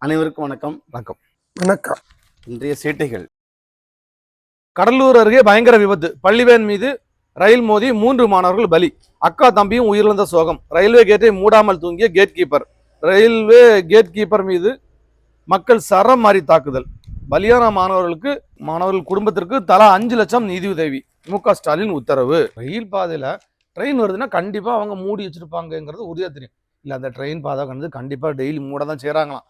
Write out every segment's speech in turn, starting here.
அனைவருக்கும் வணக்கம். வணக்கம். வணக்கம். இன்றைய சேட்டைகள். கடலூர் அருகே பயங்கர விபத்து. பள்ளிவேன் மீது ரயில் மோதி 3 மாணவர்கள் பலி. அக்கா தம்பியும் உயிரிழந்த சோகம். ரயில்வே கேட்டை மூடாமல் தூங்கிய gate keeper. Railway gate keeper மீது மக்கள் சரம் மாறி தாக்குதல். பலியான மாணவர்கள் குடும்பத்திற்கு தலா 5 லட்சம் நிதியுதவி. மு.க. ஸ்டாலின் உத்தரவு. ரயில் பாதையில ட்ரெயின் வருதுன்னா கண்டிப்பா அவங்க மூடி வச்சிருப்பாங்கிறது உறுதியா தெரியும். இல்ல அந்த ட்ரெயின் பாதை கண்டிப்பா டெய்லி மூட தான் செய்யறாங்களாம்.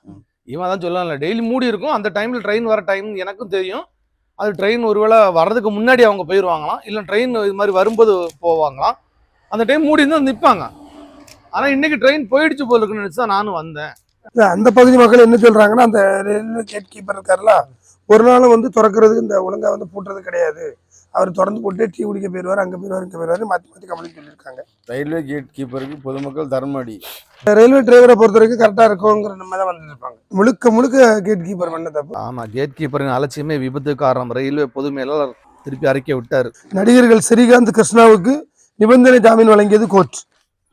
இவன் தான் சொல்லல டெய்லி மூடி இருக்கும். அந்த டைம்ல ட்ரெயின் வர டைம் எனக்கும் தெரியும். அது ட்ரெயின் ஒருவேளை வர்றதுக்கு முன்னாடி அவங்க போயிடுவாங்களாம், இல்லை ட்ரெயின் இது மாதிரி வரும்போது போவாங்களாம். அந்த டைம் மூடி இருந்தால் நிற்பாங்க. ஆனால் இன்னைக்கு ட்ரெயின் போயிடுச்சு போல இருக்குன்னு நினச்சி தான் நானும் வந்தேன். அந்த பகுதி மக்கள் என்ன சொல்றாங்கன்னா, அந்த ரயில்வே கேட் கீப்பர் இருக்காருல, ஒரு நாளும் திறக்கிறதுக்கு இந்த ஒழுங்கா பூட்டுறது கிடையாது. அவர் திறந்து போட்டு டீ குடிக்க போயிடுவார், அங்கே போயிடுவார், இங்கே போயிடுவார், மாற்றி மாற்றி கம்ப்ளைண்ட் சொல்லியிருக்காங்க. ரயில்வே கேட் கீப்பருக்கு பொதுமக்கள் தர்மடி. ரயில்வே டிரைவரை பொறுத்த வரைக்கும் கரெக்டாக இருக்குங்கிற நம்ம தான் வந்துருப்பாங்க. முழுக்க முழுக்க கேட் கீப்பர் பண்ண தப்பு. ஆமாம், கேட் கீப்பரின் அலட்சியமே விபத்து காரணம். ரயில்வே பொது மேலாளர் திருப்பி அறிக்கை விட்டார். நடிகர்கள் ஸ்ரீகாந்த் கிருஷ்ணாவுக்கு நிபந்தனை ஜாமீன் வழங்கியது கோர்ட்.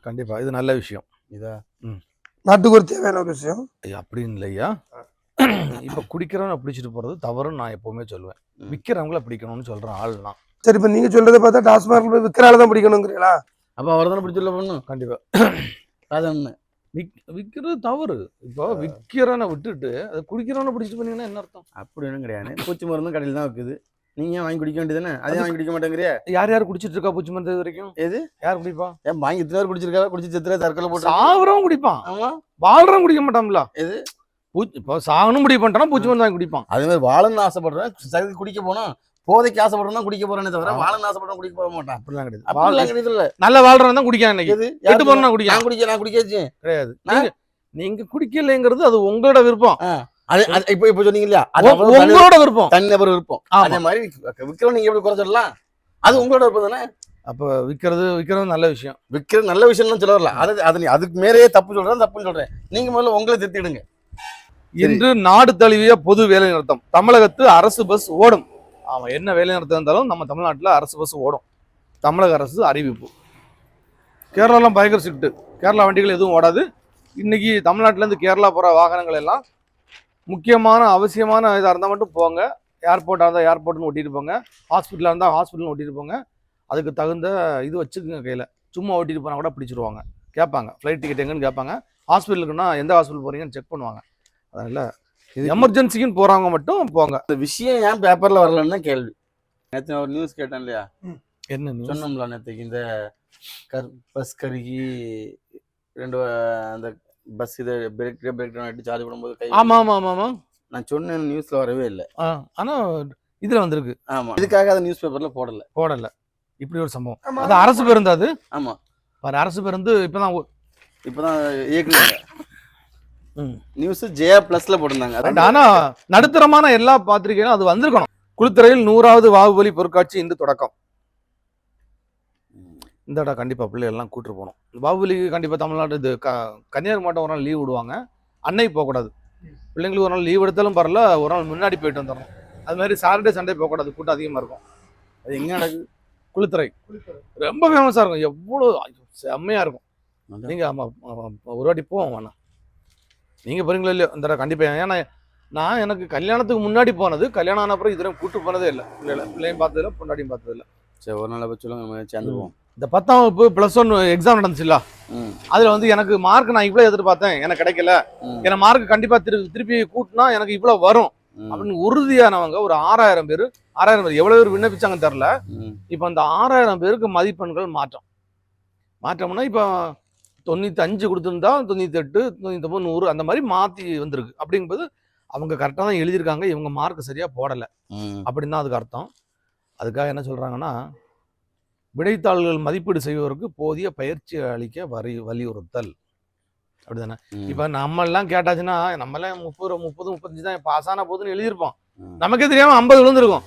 கண்டிப்பாக இது நல்ல விஷயம். இதா நாட்டுக்கு ஒரு தேவையான ஒரு விஷயம். அப்படின்னு இல்லையா, இப்போ குடிக்கிறவனை பிடிச்சிட்டு போகிறது தவறுன்னு நான் எப்போவுமே சொல்லுவேன். விற்கிறவங்கள பிடிக்கணும்னு சொல்கிறேன் ஆள்னா. சரி, இப்போ நீங்கள் சொல்கிறத பார்த்தா டாஸ்மார்க் போய் விற்கிறால தான் பிடிக்கணுங்கிறீங்களா? அப்போ அவர் தானே பிடிச்சல பண்ணும். கண்டிப்பாக அதான் விற்கிறது தவறு. இப்போ விற்கிறவனை விட்டுட்டு அதை குடிக்கிறவனை பிடிச்சிட்டு பண்ணீங்கன்னா என்ன அர்த்தம்? அப்படி ஒன்றும் கிடையாது. பூச்சி மருந்து கடையில் தான் வைக்குது. நீங்கள் வாங்கி குடிக்க வேண்டியதுதானே? அதே வாங்கி குடிக்க மாட்டேங்கிறியா? யார் குடிச்சிட்டு இருக்கா பூச்சி மருந்து இது வரைக்கும்? எது யார் குடிப்பா? ஏன் வாங்கி இத்தனை பேர் குடிச்சிருக்கா? குடிச்சு சித்திரை தற்கொலை போட்டு சாவரவும் குடிப்பான். ஆமா, வாழ்றவன் குடிக்க மாட்டான்ல. எது இப்போ சாகணும் முடிவு பண்ணிட்டானா பூச்சி மருந்து வாங்கி குடிப்பான். அதே மாதிரி வாழணும்னு ஆசைப்படுறேன், சரி குடிக்க போனோம். போதைக்கு ஆசைப்படுறோம் குடிக்க போறேனே தவிர வாழணும்னு ஆசைப்படுறோம் குடிக்க போக மாட்டான். அப்படிலாம் கிடையாது. அப்படிலாம் கிடையாது. இல்ல நல்ல வாழ்றவன் தான் குடிக்கான். இன்னைக்கு கெட்டு போனா குடிக்க நான் குடிக்காச்சு கிடையாது. நீங்க குடிக்கலைங்கிறது அது உங்களோட விருப்பம். இப்ப சொன்னீங்க இல்லையா, உங்களோட விருப்பம், தனிநபர் விருப்பம். அதே மாதிரி விற்கிறோம். நீங்க எப்படி குறை சொல்லலாம்? அது உங்களோட விருப்பம் தானே. அப்ப விற்கிறது நல்ல விஷயம். விற்கிறது நல்ல விஷயம் சொல்ல வரல. அதுக்கு மேலேயே தப்பு சொல்றேன், தப்புன்னு சொல்றேன். நீங்க முதல்ல உங்களை திருத்திடுங்க. இன்று நாடு தழுவிய பொது வேலை நிறுத்தம். தமிழகத்து அரசு பஸ் ஓடும். ஆமா, என்ன வேலை நிறுத்தம் இருந்தாலும் நம்ம தமிழ்நாட்டில் அரசு பஸ் ஓடும். தமிழக அரசு அறிவிப்பு. கேரளாலாம் பயங்கர ஸ்ட்ரிக்ட். கேரளா வண்டிகள் எதுவும் ஓடாது. இன்னைக்கு தமிழ்நாட்டிலேருந்து கேரளா போகிற வாகனங்கள் எல்லாம் முக்கியமான அவசியமான இதாக இருந்தால் மட்டும் போங்க. ஏர்போர்ட்டாக இருந்தால் ஏர்போர்ட்னு ஓட்டிட்டு போங்க. ஹாஸ்பிட்டலாக இருந்தால் ஹாஸ்பிட்டல்னு ஓட்டிட்டு போங்க. அதுக்கு தகுந்த இது வச்சுக்கோங்க கையில். சும்மா ஓட்டிட்டு போனால் கூட பிடிச்சிருவாங்க. கேட்பாங்க ஃப்ளைட் டிக்கெட் எங்கன்னு கேட்பாங்க. ஹாஸ்பிட்டலுக்குன்னா எந்த ஹாஸ்பிட்டல் போகிறீங்கன்னு செக் பண்ணுவாங்க. அதனால் இது எமர்ஜென்சிக்குன்னு போகிறவங்க மட்டும் போங்க. இந்த விஷயம் ஏன் பேப்பரில் வரலன்னு தான் கேள்வி. நேற்று நான் ஒரு நியூஸ் கேட்டேன் இல்லையா, என்ன சொன்னோம்ல நேற்றுக்கு, இந்த பஸ் கருகி 2 அந்த பஸ் இதை பிரேக் டவுன் ஆகிட்டு சார்ஜ் பண்ணும்போது ஆமாம் நான் சொன்னேன். நியூஸில் வரவே இல்லை. ஆனால் இதில் வந்திருக்கு. ஆமாம், இதுக்காக அதை நியூஸ் பேப்பரில் போடலை. இப்படி ஒரு சம்பவம். அது அரசு பேருந்து. அது ஆமாம், அரசு பேருந்து இப்போதான் இயக்குனாங்க. நியூஸ் J+ல போட்டிருந்தாங்க. ஆனா நடுத்தரமான எல்லா பாத்திரிகைகளும் அது வந்திருக்கணும். குளித்துறையில் 100வது பாகுபலி பொருட்காட்சி இன்று தொடக்கம். இந்த இடம் கண்டிப்பா பிள்ளைகள் எல்லாம் கூட்டு போகணும். பாகுபலிக்கு கண்டிப்பா தமிழ்நாடு இது கன்னியாகுமரி மாவட்டம் ஒரு நாள் லீவ் விடுவாங்க. அன்னை போகக்கூடாது. பிள்ளைங்களுக்கு ஒரு நாள் லீவ் எடுத்தாலும் பரவாயில்ல, ஒரு நாள் முன்னாடி போயிட்டு வந்துடணும். அது மாதிரி சாட்டர்டே சண்டே போகக்கூடாது, கூட்டம் அதிகமா இருக்கும். அது எங்க நடக்குது? குளித்துறை ரொம்ப ஃபேமஸா இருக்கும். எவ்வளவு செம்மையா இருக்கும். நீங்க ஆமா ஒரு வாட்டி போவோம் வேணா. நீங்க போறீங்களோ இல்லையோ இந்த கண்டிப்பா. ஏன்னா நான் எனக்கு கல்யாணத்துக்கு முன்னாடி போனது, கல்யாணம் ஆன அப்புறம் இதுவரை கூட்டு போனதே இல்லை. பிள்ளையும் பார்த்ததில்ல, பொண்டாட்டியும் பார்த்ததில்ல. சரி, ஒரு நாள் போய் சொல்லுங்க, சேர்ந்துருவோம். இந்த 10ஆம் வகுப்பு +1 எக்ஸாம் நடந்துச்சுல்ல, அதுல எனக்கு மார்க் நான் இவ்வளவு எதிர்பார்த்தேன், எனக்கு கிடைக்கல. ஏன்னா மார்க் கண்டிப்பா திருப்பி கூட்டினா எனக்கு இவ்வளவு வரும் அப்படின்னு உறுதியானவங்க ஒரு 6000 பேர். எவ்வளவு பேர் விண்ணப்பிச்சாங்கன்னு தெரியல. இப்ப அந்த 6000 பேருக்கு மதிப்பெண்கள் மாற்றம்னா இப்ப 95 கொடுத்துருந்தா 98, 99, 100 அந்த மாதிரி மாத்தி வந்திருக்கு. அப்படிங்கும்போது அவங்க கரெக்டாக தான் எழுதியிருக்காங்க. இவங்க மார்க் சரியா போடலை அப்படின்னு தான் அதுக்கு அர்த்தம். அதுக்காக என்ன சொல்றாங்கன்னா, விடைத்தாள்கள் மதிப்பீடு செய்வதற்கு போதிய பயிற்சி அளிக்க வலியுறுத்தல். அப்படிதானே? இப்ப நம்ம எல்லாம் கேட்டாச்சுன்னா நம்ம எல்லாம் 30, 35 தான் பாஸ் ஆன போதுன்னு எழுதியிருப்போம். நமக்கே தெரியாம 50 விழுந்திருக்கும்.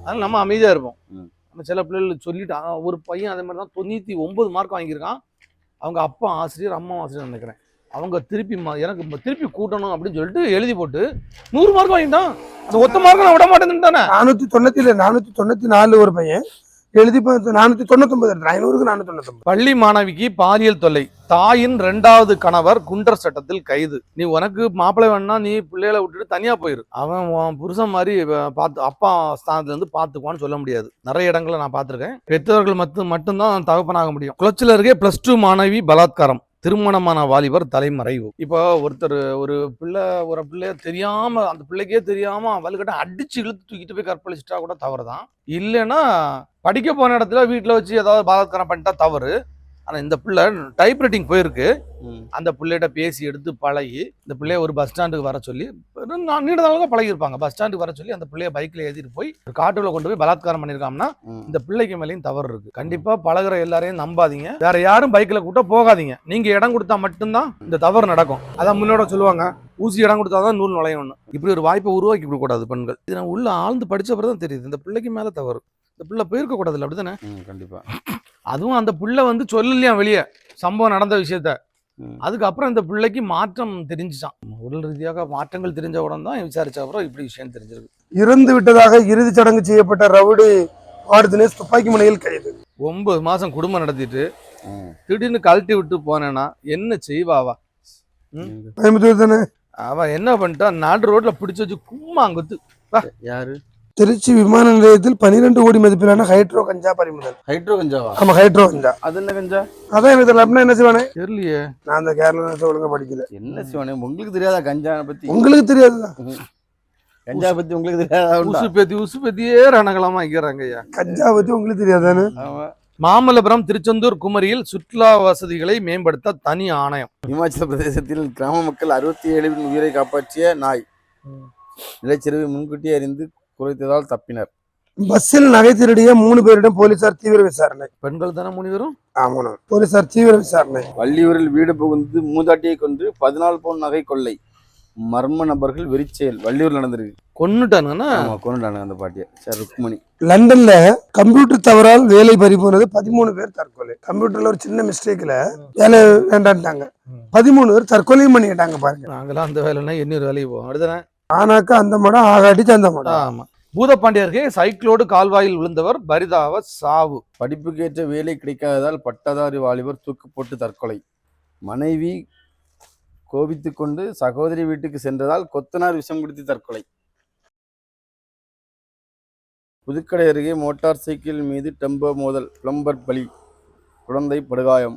அதனால நம்ம அமைதியா இருப்போம். நம்ம சில பிள்ளைகள் சொல்லிட்டு ஒரு பையன் அதே மாதிரி தான் 99 மார்க் வாங்கியிருக்கான். அவங்க அப்பா ஆசிரியர், அம்மா ஆசிரியர் நினைக்கிறேன். அவங்க எனக்கு திருப்பி கூட்டணும் அப்படின்னு சொல்லிட்டு எழுதி போட்டு 100 மார்க் வாங்கிட்டான். அந்த ஒத்த மார்க் நான் விட மாட்டேன்னு தானே. 494 ஒரு பையன் எழுதி பார்த்து 499, 500க்கு 499. பள்ளி மாணவிக்கு பாலியல் தொல்லை, தாயின் 2வது கணவர் குண்டர் சட்டத்தில் கைது. நீ உனக்கு மாப்பிள்ளை வேணா நீ பிள்ளைகளை விட்டுட்டு தனியா போயிரு, அவன் உன் புருஷன் மாதிரி பார்த்து அப்பா ஸ்தானத்துல இருந்து பாத்துக்குவான்னு சொல்ல முடியாது. நிறைய இடங்களை நான் பார்த்திருக்கேன். பெற்றோர்கள் மட்டும்தான் தகப்பனாக முடியும். குளச்சல் அருகே +2 மாணவி பலாத்காரம், திருமணமான வாலிபர் தலைமறைவு. இப்போ ஒரு பிள்ளைய தெரியாம, அந்த பிள்ளைக்கே தெரியாம வலுக்கட்ட அடிச்சு இழுத்து தூக்கிட்டு போய் கற்பழிச்சிட்டா கூட தவறுதான். இல்லைன்னா படிக்க போன இடத்துல வீட்டுல வச்சு ஏதாவது பலாத்காரம் பண்ணிட்டா தவறு. ஆனா இந்த பிள்ளை டைப்ரைட்டிங் போயிருக்கு, அந்த பிள்ளைகிட்ட பேசி எடுத்து பழகி இந்த பிள்ளைய ஒரு பஸ் ஸ்டாண்டுக்கு வர சொல்லி, நீண்ட நாளாக பழகி இருப்பாங்க, பஸ் ஸ்டாண்டுக்கு வர சொல்லி அந்த பிள்ளைய பைக்ல ஏற்றிட்டு போய் ஒரு காட்டுல கொண்டு போய் பலாத்காரம் பண்ணிருக்காங்கன்னா இந்த பிள்ளைக்கு மேலேயும் தவறு இருக்கு. கண்டிப்பா பழகுற எல்லாரையும் நம்பாதீங்க, வேற யாரும் பைக்ல கூட்ட போகாதீங்க. நீங்க இடம் கொடுத்தா மட்டும்தான் இந்த தவறு நடக்கும். அதான் முன்னோட சொல்லுவாங்க, ஊசி இடம் கொடுத்தாதான் நூல் நுழையணும். இப்படி ஒரு வாய்ப்பை உருவாக்கி கொடுக்க கூடாது பெண்கள். இது நான் உள்ள ஆழ்ந்து படிச்ச பிறகு தெரியுது, இந்த பிள்ளைக்கு மேல தவறு. இந்த பிள்ளை போயிருக்க கூடாதுல்ல, அப்படித்தானே? கண்டிப்பா. அதுவும் அந்த பிள்ளை சொல்லலையா வெளியே சம்பவம் நடந்த விஷயத்த. அதுக்கப்புறம் இந்த பிள்ளைக்கு மாற்றம் தெரிஞ்சுச்சான், உடல் ரீதியாக மாற்றங்கள் தெரிஞ்ச உடனே தான் விசாரிச்ச அப்புறம் இப்படி விஷயம் தெரிஞ்சிருக்கு. இறந்து விட்டதாக இறுதி சடங்கு செய்யப்பட்ட ரவுடி ஆர் தினேஷ் துப்பாக்கி முனையில் கைது. 9 மாசம் குடும்பம் நடத்திட்டு திடீர்னு கழட்டி விட்டு போனேன்னா என்ன செய்வாவா? தானே அவ என்ன பண்ணிட்டா, நாடு ரோட்ல பிடிச்சு வச்சு கும்மாங்குத்து. யாரு? திருச்சி விமான நிலையத்தில் 12 கோடி மதிப்பிலான ஹைட்ரோ கஞ்சா பறிமுதல். ஹைட்ரோ கஞ்சாவா? ஆமா, ஹைட்ரோ கஞ்சா. அது என்ன கஞ்சா? அதான் எனக்கு தெரியல. அப்படின்னா என்ன செய்வானே தெரியலையே, நான் அந்த கேரளா ஒழுங்கா படிக்கல. என்ன செய்வானே? உங்களுக்கு தெரியாதா கஞ்சா பத்தி? உங்களுக்கு தெரியாதுதான் கஞ்சா பத்தி உங்களுக்கு தெரியாதா? உசு பத்தியே ரணகலமா வைக்கிறாங்க ஐயா. கஞ்சா பத்தி உங்களுக்கு தெரியாதானே? மாமல்லபுரம், திருச்செந்தூர், குமரியில் சுற்றுலா வசதிகளை மேம்படுத்த தனி ஆணையம். இமாச்சல பிரதேசத்தில் கிராம மக்கள் 67 உயிரை காப்பாற்றிய நாய் நிலச்சரிவை முன்கூட்டியே அறிந்து குறைத்ததால் தப்பினர். பஸ்ஸில் நகை திருடிய 3 பேரிடம் போலீசார் தீவிர விசாரணை. பெண்கள் தானே 3 பேரும்? ஆமா, போலீசார் தீவிர விசாரணை. வள்ளியூரில் வீடு புகுந்து மூதாட்டியை கொன்று 14 பவுன் நகை கொள்ளை, மர்ம நபர்கள் வெறிச்செயல். வள்ளியூர் நடந்திருக்கு. கொன்னுட்டானுங்கன்னா கொண்டுட்டானுங்க அந்த பாட்டியை. சார் ருக்மணி. லண்டன்ல கம்ப்யூட்டர் தவறால் வேலை பறி போனது, 13 பேர் தற்கொலை. கம்ப்யூட்டர்ல ஒரு சின்ன மிஸ்டேக்ல வேலை வேண்டான்ட்டாங்க, 13 பேர் தற்கொலையும் பண்ணிக்கிட்டாங்க. பாருங்க, நாங்களாம் அந்த வேலைன்னா இன்னொரு வேலைக்கு போவோம், அப்படிதானே? ஆனாக்கா அந்த மடம் ஆகாட்டி அந்த மடம். ஆமா. பூதப்பாண்டியருக்கு சைக்கிளோடு கால்வாயில் விழுந்தவர் பரிதாப சாவு. படிப்புக்கேற்ற வேலை கிடைக்காததால் பட்டதாரி வாலிபர் தூக்கு போட்டு தற்கொலை. மனைவி கோபித்து கொண்டு சகோதரி வீட்டுக்கு சென்றதால் கொத்தனார் விஷம் குடித்து தற்கொலை. புதுக்கடை அருகே மோட்டார் சைக்கிள் மீது டெம்போ மோதல், பிளம்பர் பலி, குழந்தை படுகாயம்.